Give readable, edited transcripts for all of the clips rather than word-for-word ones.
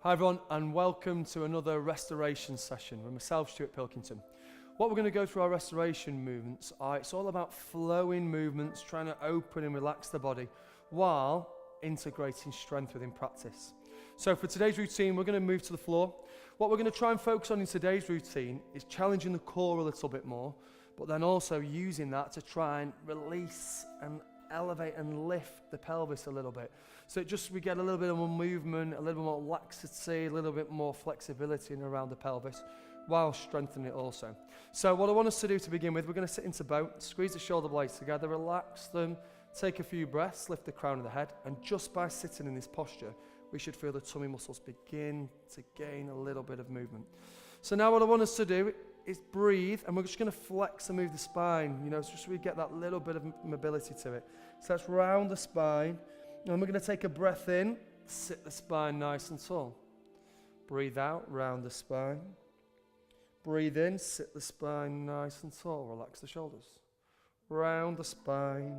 Hi everyone, and welcome to another restoration session with myself, Stuart Pilkington. What we're going to go through our restoration movements it's all about flowing movements, trying to open and relax the body while integrating strength within practice. So for today's routine, we're going to move to the floor. What we're going to try and focus on in today's routine is challenging the core a little bit more, but then also using that to try and release and elevate and lift the pelvis a little bit. So we get a little bit of more movement, a little more laxity, a little bit more flexibility in around the pelvis while strengthening it also. So what I want us to do to begin with, we're going to sit into bow, squeeze the shoulder blades together, relax them, take a few breaths, lift the crown of the head, and just by sitting in this posture, we should feel the tummy muscles begin to gain a little bit of movement. So now what I want us to do is breathe, and we're just going to flex and move the spine, just so we get that little bit of mobility to it. So let's round the spine, and we're going to take a breath in, sit the spine nice and tall. Breathe out, round the spine. Breathe in, sit the spine nice and tall, relax the shoulders. Round the spine,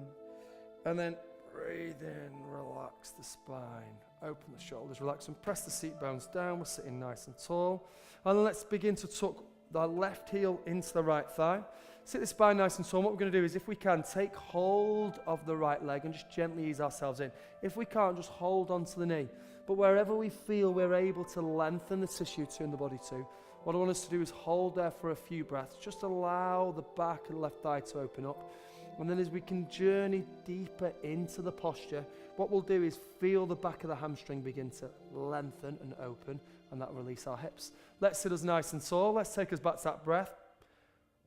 and then breathe in, relax the spine. Open the shoulders, relax, and press the seat bones down. We're sitting nice and tall. And then let's begin to tuck the left heel into the right thigh. Sit the spine nice and tall. What we're going to do is, if we can, take hold of the right leg and just gently ease ourselves in. If we can't, just hold onto the knee. But wherever we feel we're able to lengthen the tissue to and the body to, what I want us to do is hold there for a few breaths. Just allow the back and left thigh to open up. And then as we can journey deeper into the posture, what we'll do is feel the back of the hamstring begin to lengthen and open, and that will release our hips. Let's sit us nice and tall. Let's take us back to that breath.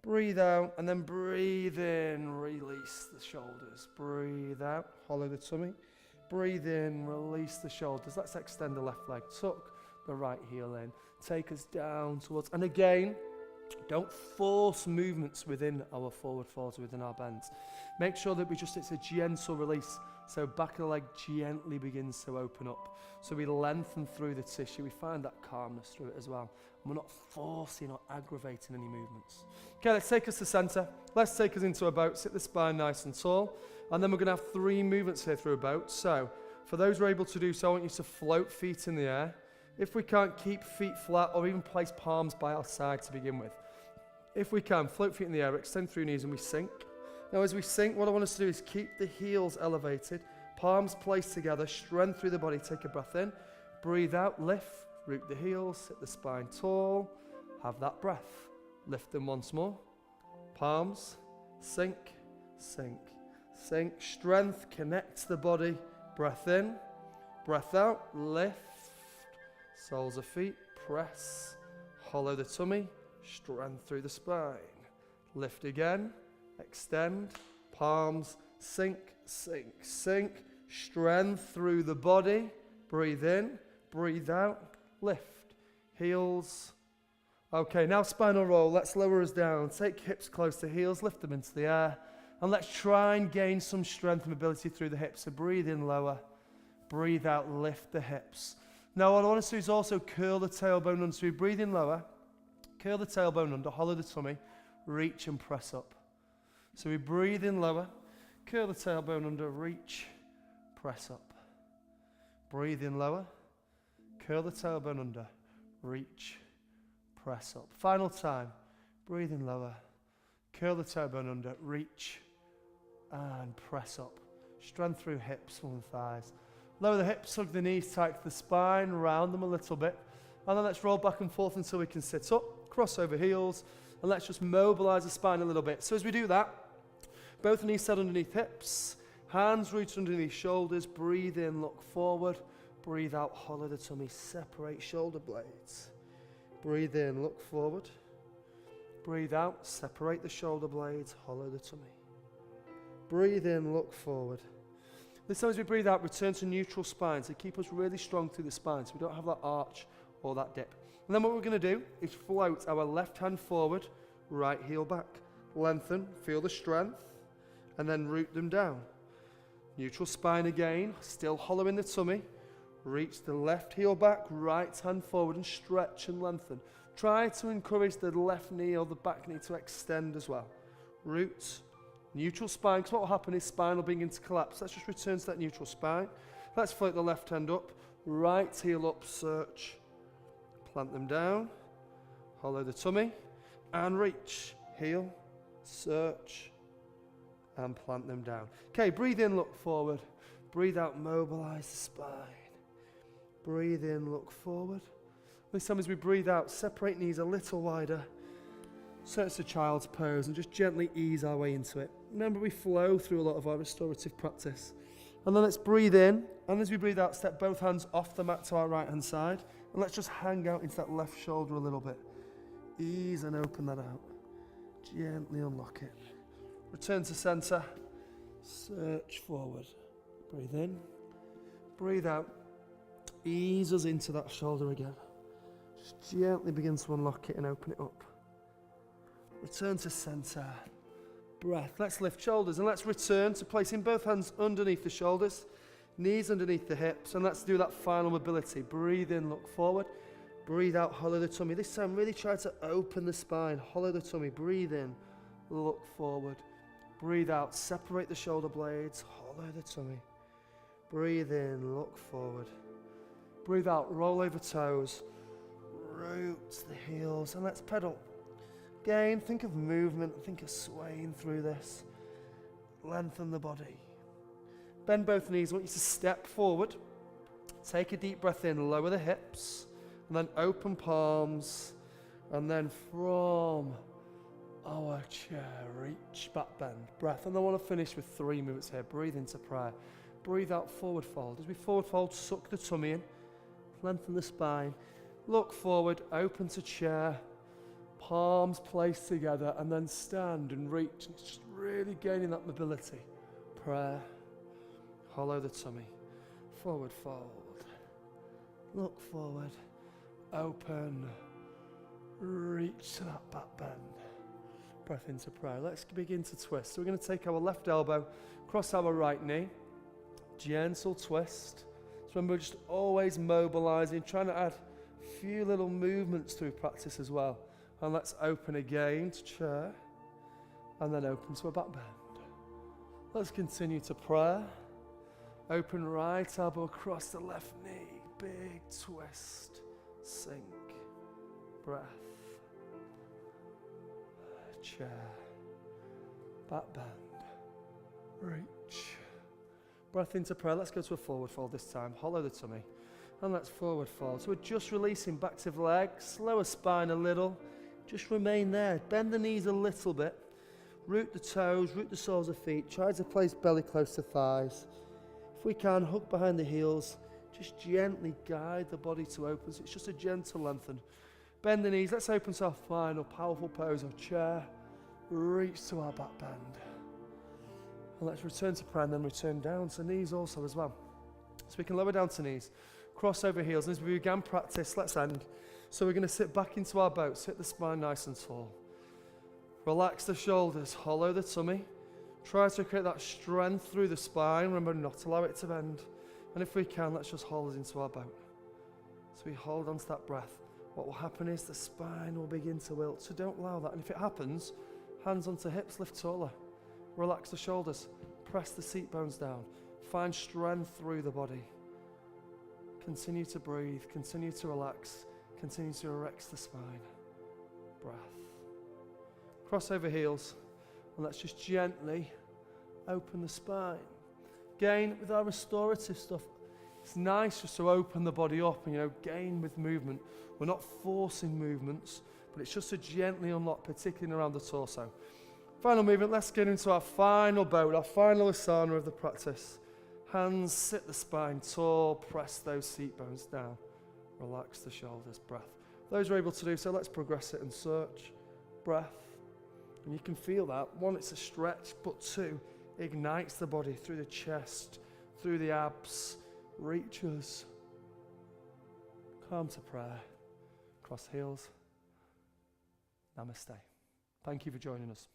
Breathe out, and then breathe in, release the shoulders. Breathe out, hollow the tummy. Breathe in, release the shoulders. Let's extend the left leg, tuck the right heel in. Take us down towards, and again, don't force movements within our forward folds, within our bends. Make sure that it's a gentle release. So back of the leg gently begins to open up. So we lengthen through the tissue. We find that calmness through it as well. And we're not forcing or aggravating any movements. Okay, let's take us to center. Let's take us into a boat. Sit the spine nice and tall. And then we're going to have 3 movements here through a boat. So for those who are able to do so, I want you to float feet in the air. If we can't, keep feet flat or even place palms by our side to begin with. If we can, float feet in the air, extend through knees, and we sink. Now as we sink, what I want us to do is keep the heels elevated, palms placed together, strength through the body. Take a breath in, breathe out, lift, root the heels, sit the spine tall, have that breath. Lift them once more, palms, sink, sink, sink, strength, connect the body, breath in, breath out, lift, soles of feet, press, hollow the tummy, strength through the spine. Lift again, extend, palms, sink, sink, sink, strength through the body. Breathe in, breathe out, lift, heels. Okay, now spinal roll. Let's lower us down. Take hips close to heels, lift them into the air. And let's try and gain some strength and mobility through the hips. So breathe in lower, breathe out, lift the hips. Now what I want to do is also curl the tailbone under. So we breathe in lower, curl the tailbone under, hollow the tummy, reach and press up. So we breathe in lower, curl the tailbone under, reach, press up. Breathe in lower, curl the tailbone under, reach, press up. Final time. Breathe in lower, curl the tailbone under, reach, and press up. Strength through hips and thighs. Lower the hips, hug the knees tight to the spine, round them a little bit. And then let's roll back and forth until we can sit up, cross over heels, and let's just mobilize the spine a little bit. So as we do that, both knees set underneath hips, hands rooted underneath shoulders, breathe in, look forward, breathe out, hollow the tummy, separate shoulder blades. Breathe in, look forward, breathe out, separate the shoulder blades, hollow the tummy. Breathe in, look forward. This time as we breathe out, return to neutral spine, so keep us really strong through the spine, so we don't have that arch or that dip. And then what we're going to do is float our left hand forward, right heel back. Lengthen, feel the strength, and then root them down. Neutral spine again, still hollow in the tummy. Reach the left heel back, right hand forward, and stretch and lengthen. Try to encourage the left knee or the back knee to extend as well. Root, neutral spine, because what will happen is spine will begin to collapse. Let's just return to that neutral spine. Let's float the left hand up, right heel up, search, plant them down, hollow the tummy, and reach, heel, search, and plant them down. Okay, breathe in, look forward. Breathe out, mobilize the spine. Breathe in, look forward. This time as we breathe out, separate knees a little wider. So it's a child's pose and just gently ease our way into it. Remember, we flow through a lot of our restorative practice. And then let's breathe in, and as we breathe out, step both hands off the mat to our right hand side, and let's just hang out into that left shoulder a little bit. Ease and open that out. Gently unlock it. Return to center. Search forward. Breathe in. Breathe out. Ease us into that shoulder again. Just gently begin to unlock it and open it up. Return to center. Breath. Let's lift shoulders and let's return to placing both hands underneath the shoulders, knees underneath the hips, and let's do that final mobility. Breathe in, look forward. Breathe out, hollow the tummy. This time really try to open the spine, hollow the tummy. Breathe in, look forward. Breathe out, separate the shoulder blades, hollow the tummy. Breathe in, look forward. Breathe out, roll over toes, root the heels, and let's pedal. Again, think of movement, think of swaying through this. Lengthen the body. Bend both knees. I want you to step forward. Take a deep breath in, lower the hips, and then open palms. And then from our chair, reach, back bend, breath. And I want to finish with 3 movements here. Breathe into prayer. Breathe out, forward fold. As we forward fold, suck the tummy in, lengthen the spine. Look forward, open to chair. Palms placed together, and then stand and reach. It's just really gaining that mobility. Prayer. Hollow the tummy. Forward fold. Look forward. Open. Reach to that back bend. Breath into prayer. Let's begin to twist. So we're going to take our left elbow, cross our right knee. Gentle twist. So remember, just always mobilizing, trying to add a few little movements through practice as well. And let's open again to chair, and then open to a back bend. Let's continue to prayer. Open right elbow across the left knee. Big twist. Sink. Breath. Chair. Back bend. Reach. Breath into prayer. Let's go to a forward fold this time. Hollow the tummy. And let's forward fold. So we're just releasing back to the legs. Lower spine a little. Just remain there. Bend the knees a little bit. Root the toes, root the soles of feet. Try to place belly close to thighs. If we can, hook behind the heels. Just gently guide the body to open. So it's just a gentle lengthen. Bend the knees. Let's open to our final powerful pose of chair. Reach to our back bend. And let's return to prayer and then return down to knees also as well. So we can lower down to knees. Cross over heels. And as we began practice, let's end. So we're going to sit back into our boat, sit the spine nice and tall. Relax the shoulders, hollow the tummy. Try to create that strength through the spine. Remember, not allow it to bend. And if we can, let's just hold us into our boat. So we hold on to that breath. What will happen is the spine will begin to wilt. So don't allow that. And if it happens, hands onto hips, lift taller. Relax the shoulders. Press the seat bones down. Find strength through the body. Continue to breathe. Continue to relax. Continue to erect the spine. Breath. Cross over heels. And let's just gently open the spine. Again, with our restorative stuff, it's nice just to open the body up and, gain with movement. We're not forcing movements, but it's just to gently unlock, particularly around the torso. Final movement, let's get into our final boat, our final asana of the practice. Hands sit the spine tall, press those seat bones down. Relax the shoulders, breath. Those are able to do so, let's progress it and search. Breath. And you can feel that. 1, it's a stretch, but 2, ignites the body through the chest, through the abs, reaches. Calm to prayer. Cross heels. Namaste. Thank you for joining us.